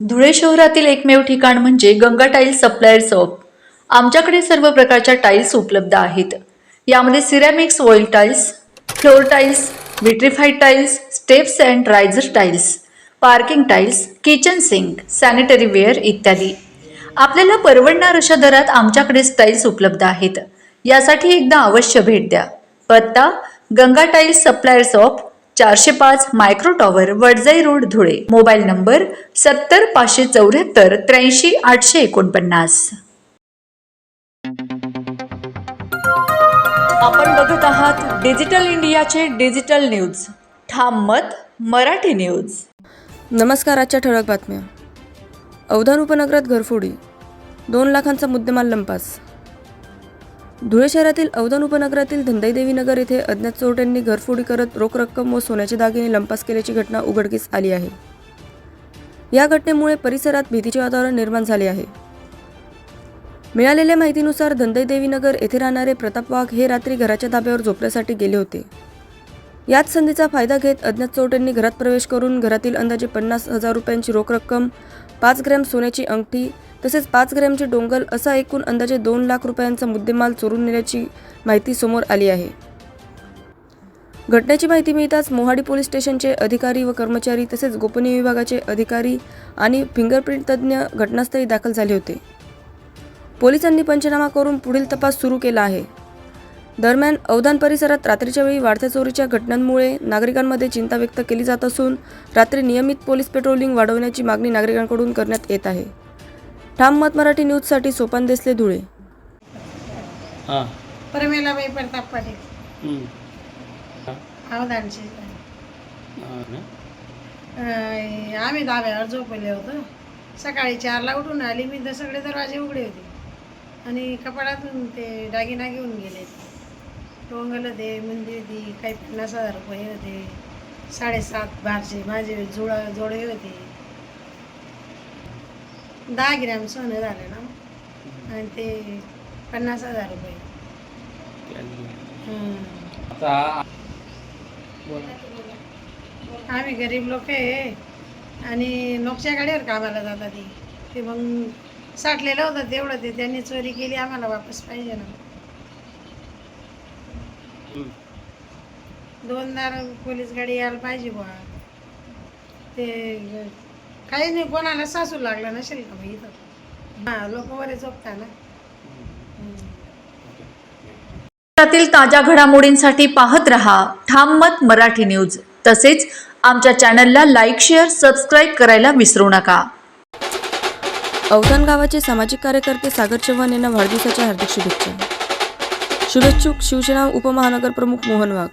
धुळे शहरातील एकमेव ठिकाण म्हणजे गंगा टाइल्स सप्लायर शॉप. आमच्याकडे सर्व प्रकारच्या टाइल्स उपलब्ध आहेत. यामध्ये ceramics, oil tiles, floor tiles, vitrified tiles, steps and riser tiles, parking tiles, kitchen sink, sanitary ware इत्यादी. आपल्याला परवडणार अशा दरात आमच्याकडे टाइल्स उपलब्ध आहेत. यासाठी एकदा अवश्य भेट द्या. पत्ता Ganga tiles supplier shop, 405 micro tower, Wadjai road, Dhule. Mobile number 70 574 83 849. आपण बघत आहात डिजिटल इंडियाचे डिजिटल न्यूज. ठाम मत मराठी न्यूज. नमस्कार. आजच्या ठळक बातम्या. अवधान उपनगरात घरफोडी, 2 लाखांचा मुद्देमाल लंपास. धुळे शहरातील अवधान उपनगरातील धंदैदेवी नगर येथे अज्ञात चोरट्यांनी घरफोडी करत रोख रक्कम व सोन्याचे दागिने लंपास केल्याची घटना उघडकीस आली आहे. या घटनेमुळे परिसरात भीतीचे वातावरण निर्माण झाले आहे. मिळालेल्या माहितीनुसार धंदैदेवी नगर येथे राहणारे प्रताप वाघ हे रात्री घराच्या धाब्यावर झोपण्यासाठी गेले होते. याच संधीचा फायदा घेत अज्ञात चोरट्यांनी घरात प्रवेश करून घरातील अंदाजे 50,000 रुपयांची रोख रक्कम, 5 ग्रॅम सोन्याची अंगठी तसेच 5 ग्रॅमचे डोंगल असा एकूण अंदाजे 2 लाख रुपयांचा मुद्देमाल चोरून नेल्याची माहिती समोर आली आहे. घटनेची माहिती मिळताच मोहाडी पोलीस स्टेशनचे अधिकारी व कर्मचारी तसेच गोपनीय विभागाचे अधिकारी आणि फिंगरप्रिंट तज्ज्ञ घटनास्थळी दाखल झाले होते. पोलिसांनी पंचनामा करून पुढील तपास सुरू केला आहे. दरम्यान अवधान परिसरात रात्रीच्या वेळी वाढत्या चोरीच्या घटनांमुळे नागरिकांमध्ये चिंता व्यक्त केली जात असून रात्री नियमित पोलीस पेट्रोलिंग वाढवण्याची मागणी नागरिकांकडून करण्यात येत आहे. ठाम मत मराठी न्यूजसाठी सोपान देसले, धुळे. परमेलाबाई प्रताप पाटील, अवधानचे. आम्ही धाब्यावर झोपले होतो. सकाळी 4ला उठून आली मी, तर सगळे दरवाजे उघडे होते आणि कपाडातून ते दागिना घेऊन गेले. डोंगल होते, मुंदी होती, काही 50,000 रुपये होते, 7.5 भारचे माझे जोडे होते, 10 ग्रॅम सोनं झालं ना, आणि ते 50,000 रुपये. आम्ही गरीब लोक आहे आणि नोकच्या गाडीवर कामाला जातात. ते मग साठलेलं होतं तेवढं, ते त्यांनी चोरी केली. आम्हाला वापस पाहिजे ना. 2 पोलीस गाडी यायला पाहिजे बुवा. ते काही नाही, कोणाला सासू लागला नसेल का मग इथं. लोक वरे झोपता ना. त्यातील ताज्या घडामोडींसाठी पाहत रहा ठाम मत मराठी न्यूज. तसेच आमच्या चॅनलला लाईक, शेअर, सबस्क्राईब करायला विसरू नका. अवधान गावाचे सामाजिक कार्यकर्ते सागर चव्हाण यांना वाढदिवसाच्या हार्दिक शुभेच्छा. शुभेच्छुक शिवसेना उपमहानगर प्रमुख मोहन वाघ.